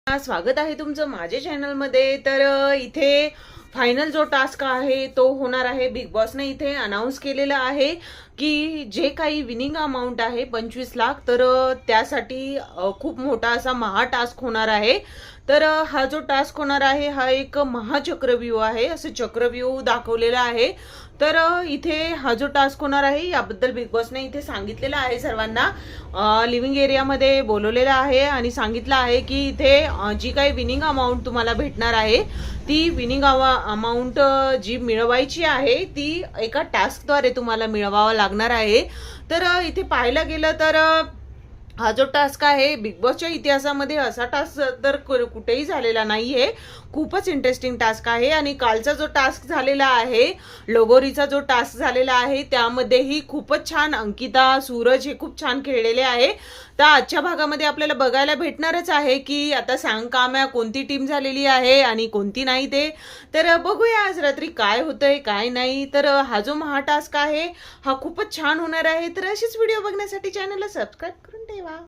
स्वागत आहे तुमचं माझ्या चॅनलमध्ये। तर इथे फायनल जो टास्क आहे तो होणार आहे। बिग बॉसने इथे अनाउन्स केलेलं आहे की जे काही विनिंग अमाउंट आहे 25 लाख, तर त्यासाठी खूप मोठा असा महा टास्क होणार आहे। तर हा जो टास्क होणार आहे हा एक महाचक्रव्यूह आहे, असं चक्रव्यूह दाखवलेला आहे। तर इथे हा जो टास्क होणार आहे याबद्दल बिग बॉसने इथे सांगितलेलं आहे, सर्वांना लिव्हिंग एरियामध्ये बोलवलेलं आहे आणि सांगितलं आहे की इथे जी काही विनिंग अमाउंट तुम्हाला भेटणार आहे ती विनिंग अमाउंट जी मिळवायची आहे ती एका टास्कद्वारे तुम्हाला मिळवावा लागणार आहे। तर इथे पाहायला गेलं तर हा जो टास्क आहे बिग बॉसच्या इतिहासामध्ये असा टास्क तर कुठेही झालेला नाहीये। खूपच इंटरेस्टिंग टास्क आहे। आणि कालचा जो टास्क झालेला आहे, लगोरीचा जो टास्क झालेला आहे, त्यामध्येही खूपच छान अंकिता, सूरज हे खूप छान खेळलेले आहे। तर आजच्या भागामध्ये आपल्याला बघायला भेटणारच आहे की आता सांग काम्या कोणती टीम झालेली आहे आणि कोणती नाही ते। तर बघूया आज रात्री काय होतंय काय नाही। तर हा जो महा टास्क आहे हा खूपच छान होणार आहे। तर अशीच व्हिडिओ बघण्यासाठी चॅनलला सबस्क्राईब करून ठेवा।